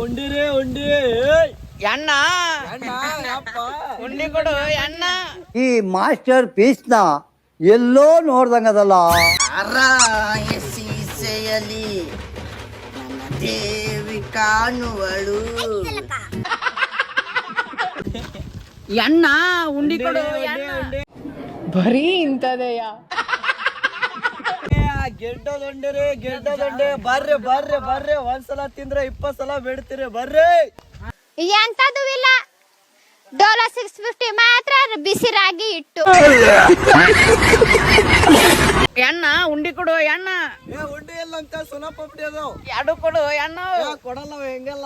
ಉಂಡಿರಿ ಉಂಡಿ ಎಣ್ಣ ಉಂಡಿ ಕೊಡು ಎಣ್ಣ. ಈ ಮಾಸ್ಟರ್ ಪೀಸ್ ನ ಎಲ್ಲೋ ನೋಡ್ದಂಗದಲ್ಲ. ಸೀಸೆಯಲ್ಲಿ ನನ್ನ ದೇವಿ ಕಾಣುವಳು. ಎಣ್ಣ ಉಂಡಿ ಕೊಡು ಎಣ್ಣ. ಬರೀ ಇಂಥದೆಯ ಗೆಡ್ಡದೊಂಡಿರಿ ಗೆಡ್ಡದೊಂಡಿ ಬರ್ರಿ ಬರ್ರಿ ಬರ್ರಿ. ಒಂದ್ಸಲ ತಿಂದ್ರೆ 20 ಸಲ ಬೇಡ್ತೀರಿ ಬರ್ರಿ. ಎಂತದು ಇಲ್ಲ, ಡೋಲೋ 650 ಮಾತ್ರ ಬಿಸಿ ರಾಗಿ ಇಟ್ಟು. ಎಣ್ಣ ಉಂಡಿ ಕೊಡು ಎಣ್ಣ. ಉಂಡಿ ಇಲ್ಲ ಅಂತ ಸುನಾ ಪಪ್ಡಿ ಅದು ಎರಡು ಕೊಡು ಎಣ್ಣ. ಕೊಡಲ್ಲ ಹೆಂಗಲ್ಲ.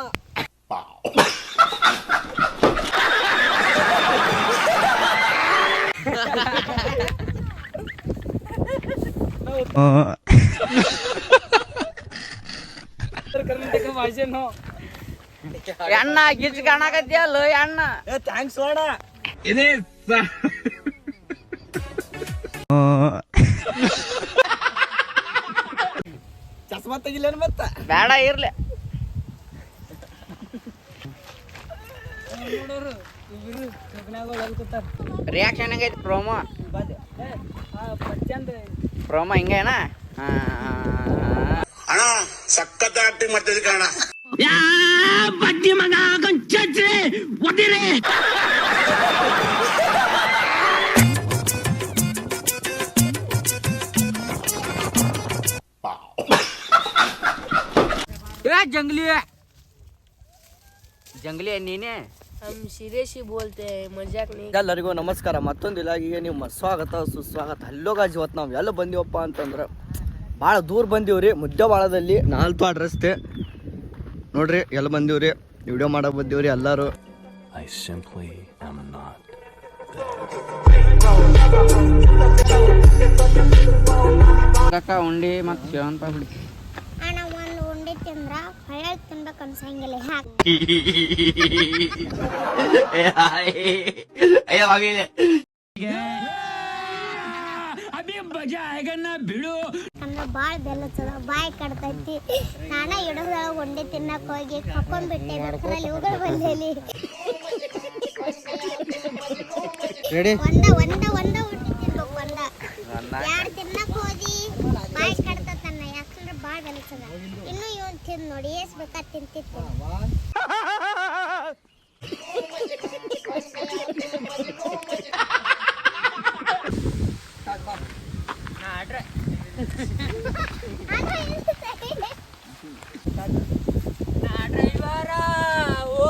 ಕರ್ನಾಟಕ ಭಾಷೆನು ಎಣ್ಣ ಗಿಜ್ ಕಾಣಕತ್ತಿಯಲ್ಲ ಎಣ್ಣ. ಥ್ಯಾಂಕ್ಸ್ ಅಣ್ಣ. ಚಸ್ಮಾ ತೆಗಿಲೇನು ಮತ್ತ ಬೇಡ ಇರ್ಲಿ. ರಿಯಾಕ್ಷನ್ ಹೆಂಗೈತಿ ಪ್ರೋಮೋ? ಪ್ರೋಮೋ ಹಿಂಗೇನ? ಅಣ್ಣ ಸಖತ್ ಆಕ್ಟಿಂಗ್ ಮಾಡ್ತಿದ್ದೆ ಕಣ. ಬಡ್ಡಿ ಮಗ ಕೊಂಚೆ ಒದಿರೆ. जंगली जंगली ನೀನೆ. हम सीरियसली बोलते हैं, मजाक नहीं. ಎಲ್ಲರಿಗೂ ನಮಸ್ಕಾರ. ಮತ್ತೊಂದು ಇಲಾಖೆಗೆ ನಿಮ್ಮ ಸ್ವಾಗತ ಸುಸ್ವಾಗತ. ಹಲ್ಲೋಗಾಜ್ ಇವತ್ತು ನಾವು ಎಲ್ಲ ಬಂದೀವಪ್ಪ ಅಂತಂದ್ರೆ ಭಾಳ ದೂರ ಬಂದೀವ್ರಿ. ಮುದ್ದೆಬಾಳದಲ್ಲಿ 4 ಅಡಿ ರಸ್ತೆ ನೋಡ್ರಿ. ಎಲ್ಲ ಬಂದೀವ್ರಿ, ವಿಡಿಯೋ ಮಾಡಕ್ಕೆ ಬಂದೀವ್ರಿ ಎಲ್ಲರೂ. ಉಂಡಿ ಮತ್ತು ಸೇವಂತ ಬಿಡಿ. ಅಣ್ಣ ಒಂದು ಉಂಡೆ ತಿಂದ್ರ ಹಳ್ಳ ತಿನ್ಬೇಕು ಅನ್ಸಂಗಿಲ್ಲ. ಅಂದ್ರೆ ಬಾಳ ಬೆಲ್ಲತ್ತದ, ಬಾಯಿ ಕಡ್ತೈತಿ. ನಾನ ಇಡೋದ್ರೊಳಗ ಉಂಡೆ ತಿನ್ನಕ್ ಹೋಗಿ ಕಕ್ಕೊಂಡ್ಬಿಟ್ಟೆ. ಅಲ್ಲಿ ಹೋಗಲ್ ಬಂದೇಲಿ ಒಂದ ಒಂದ ಒಂದ ಉಂಡೆ ತಿನ್ಬೇಕು. ಒಂದ ಯಾರು ತಿನ್ನಕ್ ಹೋದಿ ಬಾಯಿ ಕಡ್ತತನ್ನ. ಯಾಕಂದ್ರೆ ಬಾಳ ಬೆಲ್ಲತ್ತದ. ಇನ್ನು ಇವನ್ ತಿಂದ್ ನೋಡಿ ಎಸ್ ಬೇಕಾ ತಿಂತಿತ್ತು. ಡ್ರೈವರ ಓ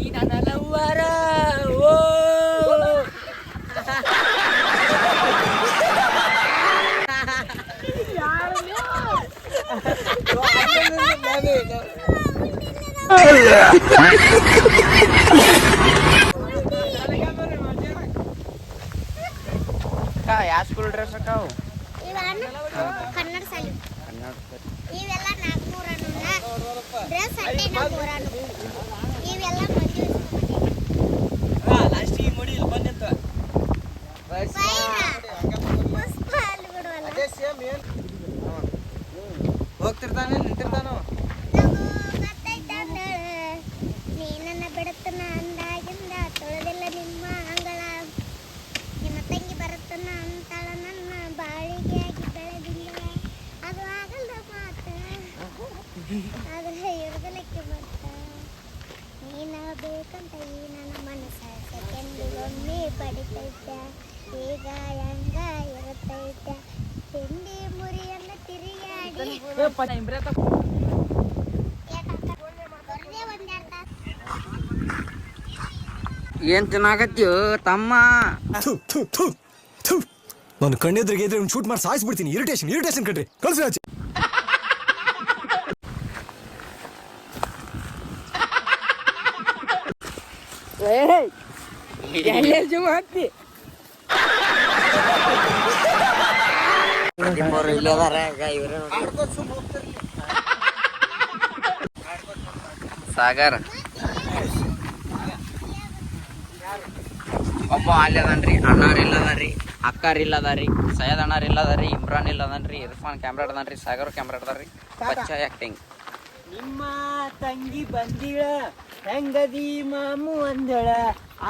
ಈ ನನ್ನ ಲವ್ವರ ಓ. ಯಾವ ಸ್ಕೂಲ್ ಡ್ರೆಸ್ ಅಕ್ಕಾವು? ಕನ್ನಡ ಸಾಲಿ ಇವೆಲ್ಲ 400 ಡ್ರೆಸ್ ಅಟ್ಟೆ 400. ಇವೆಲ್ಲ ಲಾಸ್ಟಿಗೆ ನೋಡಿ ಇಲ್ಲಿ ಬಂದಿತ್ತ ಹೋಗ್ತಿರ್ತಾನೆ ನಿಂತಿರ್ತಾನೋ. ನೀ ನನ್ನ ಬಿಡತನ ಅಂದಾಗಿಂದ ತೊಳೆದಿಲ್ಲ ನಿಮ್ಮ ಅಂಗಳ. ನಿಮ್ಮ ತಂಗಿ ಬರುತ್ತನ ಅಂತಾಳ ನನ್ನ ಬಾಳಿಗೆ ಆಗಿ ಬೆಳೆದಿಲ್ಲ. ಅದು ಆಗಲ್ಲ ಮಾತ, ಆದ್ರೆ ಇರ್ದಲಕ್ಕೆ ಬರ್ತ. ನೀನ ಬೇಕಂತ ಈ ನನ್ನ ಮನಸ್ಸ ಸೆಕೆಂಡಿಗೊಮ್ಮೆ ಬಡಿತೈತ. ಈಗ ಹೆಂಗ ಇರುತ್ತೈತ ತಿಂಡಿ ಮುರಿಯನ್ನ ತಿರುಗಾಡಿ. ಏನ್ ತಿನ್ನಾಕತ್ತೀವ ತಮ್ಮ? ನಾನು ಕಣ್ಣೆದ್ರಿಗೆ ಇದ್ರೆ ಒಂದು ಶೂಟ್ ಮಾಡಿ ಸಾಯಿಸ್ಬಿಡ್ತೀನಿ. ಇರಿಟೇಷನ್ ಕಣ್ರಿ, ಕಳ್ಸಿ ಆಚೆ. ಸಾಗರ್ ಒಬ್ಬ ಅಲ್ಲಿ ಅದನ್ರಿ. ಅಣ್ಣಾರ್ ಇಲ್ಲದನ್ರಿ, ಅಕ್ಕಾರ್ ಇಲ್ಲದಾರಿ, ಸೈಯದ್ ಅಣ್ಣಾರ್ ಇಲ್ಲದಾರಿ, ಇಮ್ರಾನ್ ಇಲ್ಲದನ್ರಿ, ಇರ್ಫಾನ್ ಕ್ಯಾಮ್ರಾ ಹಿಡ್ದನ್ರಿ, ಸಾಗರ್ ಕ್ಯಾಮ್ರಾ ಹಿಡ್ದಾರ್ರಿ, ಬಚ್ಚ ಆಕ್ಟಿಂಗ್. ನಿಮ್ಮ ತಂಗಿ ಬಂದಿಳ ಹೆಂಗದಿ ಮಾಮು ಅಂದಳ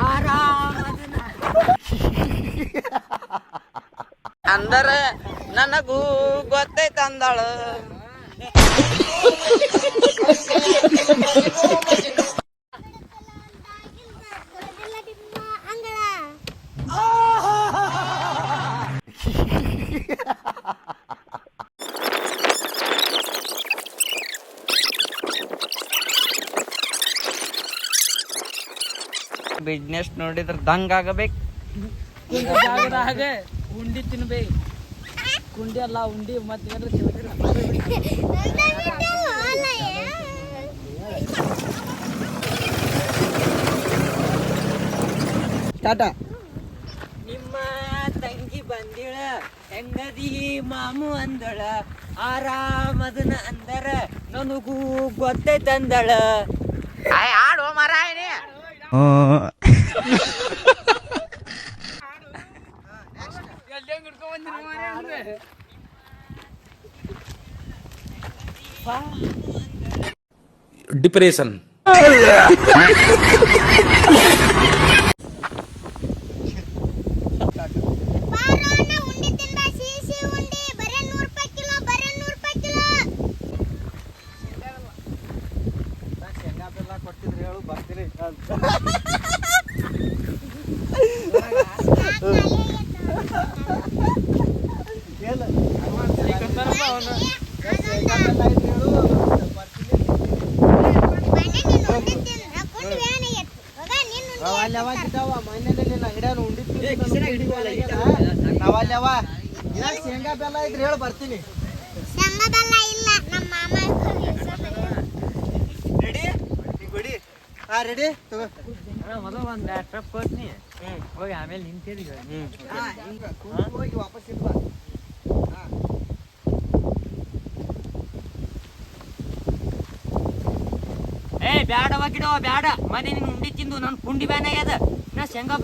ಆರಾಮದನ ಅಂದರ ನನಗೂ ಗೊತ್ತೈತ ಅಂದಾಳ ತೊಳೆದಿಲ್ಲ ನಿಮ್ಮ ಅಂಗಳ ಬಿಸ್ನೆಸ್ ನೋಡಿದ್ರ ದಂಗ ಆಗಬೇಕು. ಜಾಗದಾಗ ಉಂಡಿ ತಿನ್ಬೇಕು. ಕುಂಡಿ ಅಲ್ಲ ಉಂಡಿ ಮತ್ತೆ ಟಾಟಾ. ನಿಮ್ಮ ತಂಗಿ ಬಂದಿಳ ಹೆಂಗದಿ ಮಾಮು ಅಂದಳ ಆರಾಮದನ ಅಂದರ ನನಗೂ ಗೊತ್ತೈತಂದಳ. ಆಡೋ ಮಾರಾಯನೇ. ಡಿಪ್ರೆಷನ್. ಬಾರೋಣ ಉಂಡಿ ತಿಂದ ಸಿಹಿ ಉಂಡಿ ಬರೇ 100 ರೂಪಾಯಿ ಕಿಲೋ ಬರೇ 100 ರೂಪಾಯಿ ಕಿಲೋ ಶೇಂಗಾ ಬೆಲ್ಲ ಕೊಟ್ಟಿದ್ರೆ ಹೇಳು ಬರ್ತೀನಿ ಶೇಂಗಾ ಬೆಲ್ಲ ಇದ್ರೆ ಹೇಳು ಬರ್ತೀನಿ. ಶೇಂಗಾ ಬೆಲ್ಲ ಇಲ್ಲ ನಮ್ಮ ಮಾಮ ರೆಡಿ ಬಿಡಿ. ಹಾ ರೆಡಿ ತಗೋ. ಮೊದಲು ಒಂದು ಟ್ರಿಪ್ ಹೋಗ್ತೀನಿ ಹೋಗಿ ಆಮೇಲೆ ನಿಂತಿದ್ದೀವಿ. ಹೋಗಿ ವಾಪಸ್ ಇಲ್ವಾ. ಬ್ಯಾಡವ ಗಿಡವ ಬ್ಯಾಡ ಮನೆ ನೀನು ಉಂಡಿ ತಿಂದು ನನ್ನ ಕುಂಡಿ ಬ್ಯಾನ್ ಆಗ್ಯದ ನಾ ಶೇಂಗಾ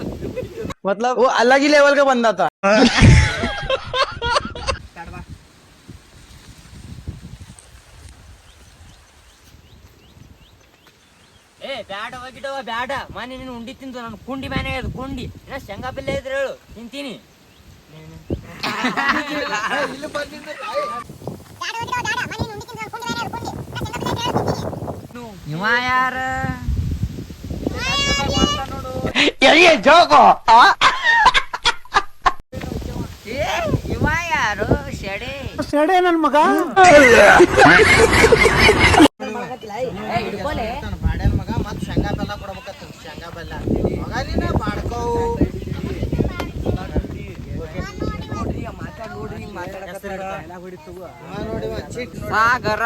मतलब वो अलग ही लेवल का बंदा था. ಬ್ಯಾಡವ ಗಿಡವ ಬ್ಯಾಡ ಮನೆ ನೀನು ಉಂಡಿ ತಿಂದು ನನ್ನ ಕುಂಡಿ ಬ್ಯಾನ್ ಆಗ್ಯದ ಕುಂಡಿ ನಾ ಶೇಂಗಾ ಬೆಲ್ಲ ಇದ್ರೆ ಹೇಳು ತಿಂತೀನಿ. ಇವ ಯಾರ ಇವ ಯಾರು ಶೆಡೆ ಸೆಡೆ ನನ್ ಮಗ ಬಾಡ್ಯಾನ ಮಗ ಮತ್ ಶೇಂಗಾ ಬೆಲ್ಲ ಕೊಡ್ಬೇಕತ್ತ. ಶೇಂಗಾ ಬೆಲ್ಲ ಮಗ ನೀನ ಬಾಡ್ಕೋವು ನೋಡಿ ಚಿಟ್ ಸಾಗರ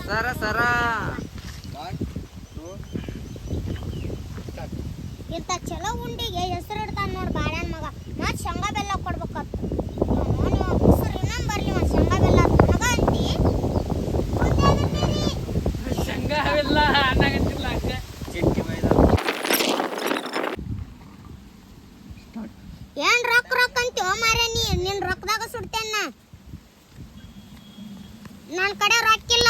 ಸರ ಸರ ಇಂಥ ಚಲೋ ಉಂಡಿಗೆ ಹೆಸರು ಇಡ್ತಾನ ನೋಡ್ ಬಾಳ್ಯಾನ ಮಗ ಮತ್ ಶೇಂಗಾ ಬೆಲ್ಲ ಕೊಡ್ಬೇಕತ್ತ. ಹೆಸರು ಇನ್ನೊಂದು ಬರ್ಲಿ ಮತ್ ಶೇಂಗಾ ಬೆಲ್ಲ ಮಗ ಅಂತಿ ಶೇಂಗಾ ಬೆಲ್ಲ ಅನ್ನಗತ್ತಿಲ್ಲ ಹಂಗ ಚಿಟ್ಟಿ ಬೈದ ಏನ್ ರೊಕ್ಕ ರೊಕ್ಕ ಅಂತೀವ ಮಾರೇ ನೀ ನಿನ್ ರೊಕ್ಕದಾಗ ಸುಡ್ತೇನ ನನ್ ಕಡೆ ರೊಕ್ಕಿಲ್ಲ.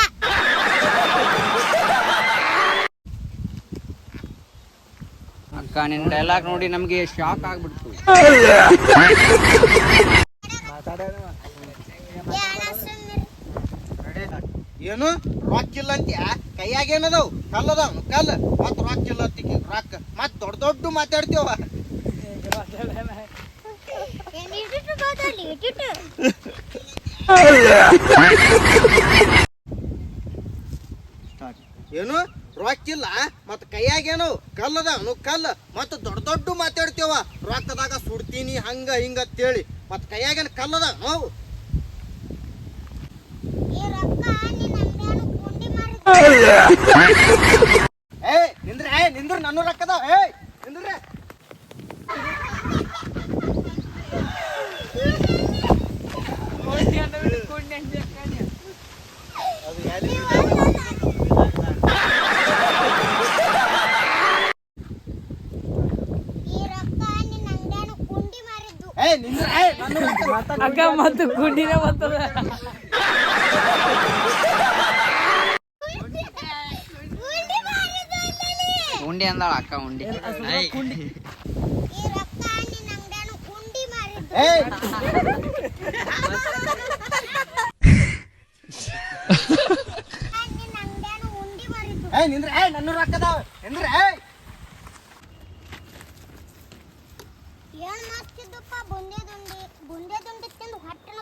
ಅಕ್ಕ ನಿನ್ನ ಡೈಲಾಗ್ ನೋಡಿ ನಮ್ಗೆ ಶಾಕ್ ಆಗ್ಬಿಡ್ತು. ಏನು ರೊಕ್ಕಿಲ್ಲ ಅಂತ್ಯಾ? ಕೈಯಾಗ ಏನದವ್ ಕಲ್ಲದಾವ್ ಕಲ್ಲ ಮತ್ ರೊಕ್ಕಿಲ್ಲ ಅಂತಿಗೆ ರೊಕ್ಕ ಮತ್ ದೊಡ್ಡ ದೊಡ್ಡ ಮಾತಾಡ್ತೀವ. ಏನು ರೊಕ್ಕಿಲ್ಲ ಮತ್ ಕೈಯಾಗೇನು ಕಲ್ಲದಾವನು ಕಲ್ಲ ಮತ್ ದೊಡ್ಡ ದೊಡ್ಡ ಮಾತಾಡ್ತೀವ ರೊಕ್ಕದಾಗ ಸುಡ್ತೀನಿ ಹಂಗ ಹಿಂಗ ಅಂತೇಳಿ ಮತ್ ಕೈಯಾಗೇನು ಕಲ್ಲದ ನಾವು. ನಿಂದ್ರ ನನ್ನ ರೊಕ್ಕದಾವ ನಿಂದ್ರೆ ಅಕ್ಕ ಮತ್ತು ಗುಂಡಿನ ಬರ್ತದ ಉಂಡಿ ಅಂದಾಳ ಅಕ್ಕ ಉಂಡಿ ಈ ರೊಕ್ಕ ನಿನ್ನ ಅಂಗಡ್ಯಾನು ಕುಂಡಿ ಮಾರಿದ್ದು ಏಯ್ ನಿನ್ನ ಅಂಗಡ್ಯಾನು ಉಂಡಿ ಮಾರಿದ್ದು ಏಯ್ ನಿಂದ್ರೆ ಏಯ್ ನನ್ನ ರೊಕ್ಕದಾವ ನಿಂದ್ರೆ ಏಯ್ ಏನ್ ಮಾಡ್ತಿದ್ದಪ್ಪ ಬುಂದೆ ದುಂಡಿ ತಿಂದು ಹೊಟ್ಟೆನ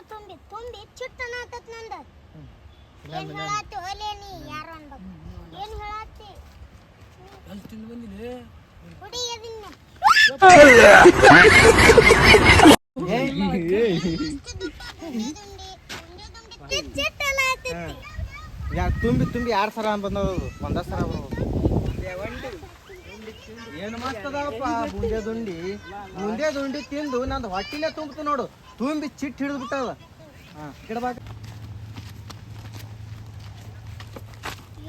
ತುಂಬಿ ಚಿಟ್ಟನ ಆತತ್ ನಂದ ಏನ್ ಹೇಳಾತಿ ಒಲೆ ನೀ ಯಾರು ಅನ್ಬೇಕು ಏನ್ ಹೇಳಾತಿ ಹುಡಿ ಎದಿನ್ನ ಚಿಟ್ಟನ ಆತತಿ ತುಂಬಿ 2 ಸರ ಬಂದವು ಒಂದ ಸರ ಏನು ಮಸ್ತ್ ಅದಾವಪ್ಪ ಬುಂದೆ ದುಂಡಿ ತಿಂದು ನಂದು ಹೊಟ್ಟಿನೇ ತುಂಬಿತು ನೋಡು ತುಂಬಿ ಚಿಟ್ಟು ಹಿಡಿದು ಬಿಟ್ಟದ ಗಿಡಬಾಗ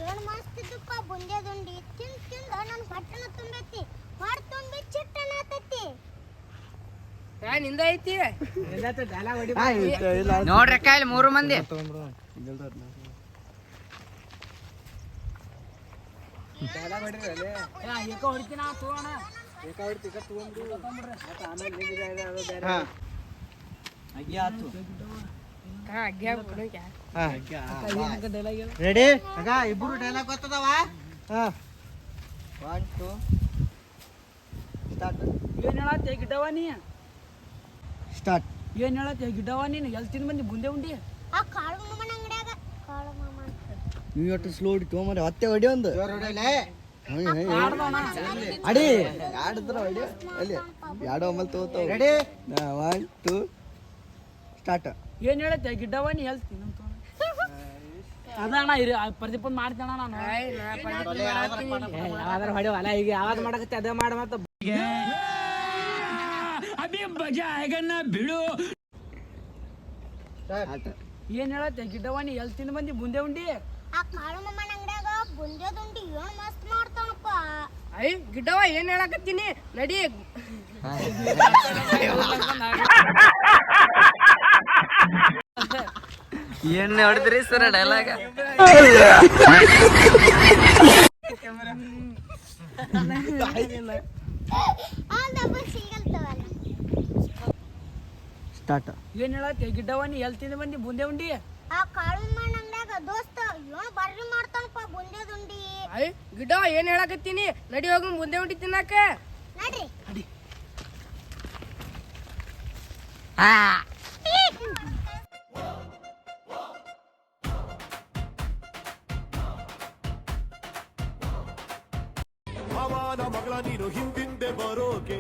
ಏನ್ ಮಾಡ್ತಿದ್ದಪ್ಪ ಬುಂದೆ ದುಂಡಿ ತಿಂದು ನನ್ನ ಹೊಟ್ಟೆನ ತುಂಬೈತಿ ಹೊಟ್ಟೆ ತುಂಬಿ ಚಿಟ್ಟನ ಆತತಿ ನಿಂದ ಐತಿ ನೋಡ್ರಿ ಅಕ್ಕ ಇಲ್ಲಿ 3 ಮಂದಿ ರೆಡಿ ಆಗ ಇಬ್ರು ಡೈಲಾಗ್ ಗೊತ್ತದವ 1 2 ಸ್ಟಾರ್ಟ್ ಏನ್ ಹೇಳತ್ತೆ ಗಿಡವಾನಿ ಸ್ಟಾರ್ಟ್ ಏನ್ ಹೇಳತ್ತೆ ಗಿಡವಾನಿ ಎಲ್ಲಿ ತಿಂದ್ ಬಂದಿ ಬುಂದೆ ಉಂಡಿ ಆ ಕಾಳು ಮಾಮನ ಅಂಗಡ್ಯಾಗ ಕಾಳು ಮಾಮ ನೀವು ಒಟ್ಟು ಸ್ಲೋ ಹೊಡಿತು ಮರೆ ಮತ್ತೆ ಹೊಡಿ ಒಂದು ಅಡಿ ಆಡಿದ್ರ ಹೊಡಿ ಅಲ್ಲಿ ಎರಡು ಆಮೇಲೆ ತಗೋತಾವ ರೆಡಿ 1 2 ಸ್ಟಾರ್ಟ್ ಏನ್ ಹೇಳತ್ತೆ ಗಿಡವಾನಿ ಎಲ್ಲಿ ತಿನ್ನಂತ ಅದಣ್ಣ ಇರಿ ಪ್ರದೀಪ ಮಾಡ್ತೇಣ ನಾನು ಯಾವ್ದಾರ ಹೊಡಿ ಹೊಲ ಈಗ ಯಾವ್ದು ಮಾಡಕತ್ತೆ ಅದೇ ಮಾಡ ಮತ್ತ ಬಿಡು ಏನ್ ಹೇಳತ್ತೆ ಗಿಡವಾನಿ ಎಲ್ಲಿ ತಿಂದ್ ಬಂದಿ ಬುಂದೆ ಉಂಡಿ ಆ ಕಾಳು ಮಾಮನ ಅಂಗಡ್ಯಾಗ ಬುಂದೆ ದುಂಡಿ ಏನ್ ಮಸ್ತ್ ಮಾಡ್ತಾನಪ್ಪ ಐ ಗಿಡವ ಏನ್ ಹೇಳಕತ್ತೀನಿ ನಡಿ ಏನ್ ಹೊಡೆದ್ರಿ ಸರ್ ಡೈಲಾಗ ಆ ಡಬಲ್ ಸಿಗಲ್ತವಲ್ಲ ಸ್ಟಾರ್ಟ್ ಏನ್ ಹೇಳತ್ತೆ ಗಿಡವಾನಿ ಎಲ್ಲಿ ತಿಂದ್ ಬಂದಿ ಬುಂದೆ ಉಂಡಿ ಆ ಕಾಳು ಮಾಮನ ಅಂಗಡ್ಯಾಗ ದೋಸ್ತ ಏನ್ ಬರ್ರಿ ಮಾಡ್ತಾನಪ್ಪ ಬುಂದೆ ದುಂಡಿ ಐ ಗಿಡವ ಏನ್ ಹೇಳಕತ್ತೀನಿ ನಡಿ ಹೋಗು ಮುಂದೆ ಉಂಡಿ ತಿನ್ನಾಕ ನಡ್ರಿ ಅವನ ಮಗಳ ನೀನು ಹಿಂದಿಂದೆ ಬರೋಕೆ